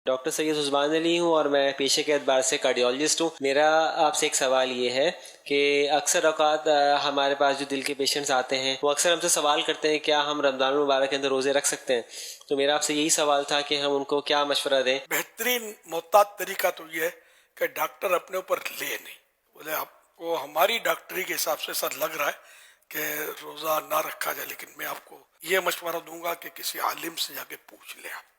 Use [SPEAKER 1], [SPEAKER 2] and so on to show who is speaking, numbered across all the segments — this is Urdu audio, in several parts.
[SPEAKER 1] ڈاکٹر سید عثمان علی ہوں اور میں پیشے کے اعتبار سے کارڈیولوجسٹ ہوں. میرا آپ سے ایک سوال یہ ہے کہ اکثر اوقات ہمارے پاس جو دل کے پیشنٹس آتے ہیں وہ اکثر ہم سے سوال کرتے ہیں کیا ہم رمضان المبارک کے اندر روزے رکھ سکتے ہیں. تو میرا آپ سے یہی سوال تھا کہ ہم ان کو کیا مشورہ دیں.
[SPEAKER 2] بہترین محتاط طریقہ تو یہ ہے کہ ڈاکٹر اپنے اوپر لے نہیں. بولے آپ کو ہماری ڈاکٹری کے حساب سے سر لگ رہا ہے کہ روزہ نہ رکھا جائے، لیکن میں آپ کو یہ مشورہ دوں گا کہ کسی عالم سے جا کے پوچھ لیں آپ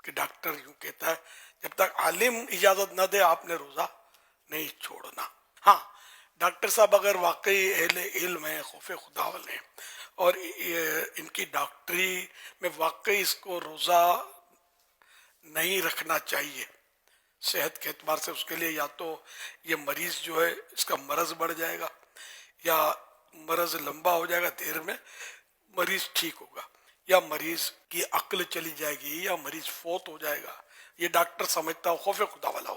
[SPEAKER 2] کہ ڈاکٹر یوں کہتا ہے. جب تک عالم اجازت نہ دے آپ نے روزہ نہیں چھوڑنا. ہاں، ڈاکٹر صاحب اگر واقعی اہل علم ہیں، خوف خدا والے ہیں اور ان کی ڈاکٹری میں واقعی اس کو روزہ نہیں رکھنا چاہیے صحت کے اعتبار سے، اس کے لیے یا تو یہ مریض جو ہے اس کا مرض بڑھ جائے گا یا مرض لمبا ہو جائے گا، دیر میں مریض ٹھیک ہوگا، یا مریض کی عقل چلی جائے گی یا مریض فوت ہو جائے گا. یہ ڈاکٹر سمجھتا ہو، خوف خدا والا ہو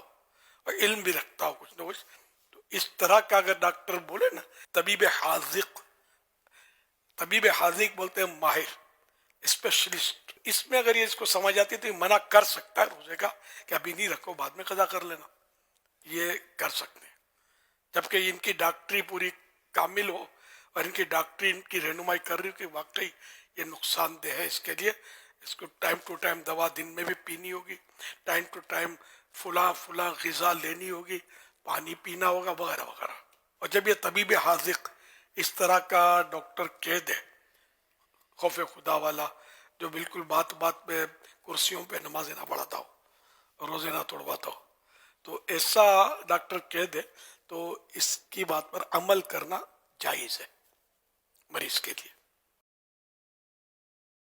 [SPEAKER 2] اور علم بھی رکھتا ہو کچھ نہ کچھ، تو اس طرح کا اگر ڈاکٹر بولے نا، طبیب حاذق بولتے ہیں ماہر، اسپیشلسٹ، اس میں اگر یہ اس کو سمجھ آتی تو یہ منع کر سکتا ہے روزے کا کہ ابھی نہیں رکھو، بعد میں قضا کر لینا. یہ کر سکتے ہیں جبکہ ان کی ڈاکٹری پوری کامل ہو اور ان کی ڈاکٹری ان کی رہنمائی کر رہی ہو کہ واقعی یہ نقصان دہ ہے. اس کے لیے اس کو ٹائم ٹو ٹائم دوا دن میں بھی پینی ہوگی، ٹائم ٹو ٹائم فلاں غذا لینی ہوگی، پانی پینا ہوگا وغیرہ وغیرہ. اور جب یہ طبیب حاذق اس طرح کا ڈاکٹر کہہ دے، خوف خدا والا جو بالکل بات بات پہ کرسیوں پہ نمازیں نہ پڑھاتا ہو، روزے نہ توڑواتا ہو، تو ایسا ڈاکٹر کہہ دے تو اس کی بات پر عمل کرنا جائز ہے مریض کے لیے.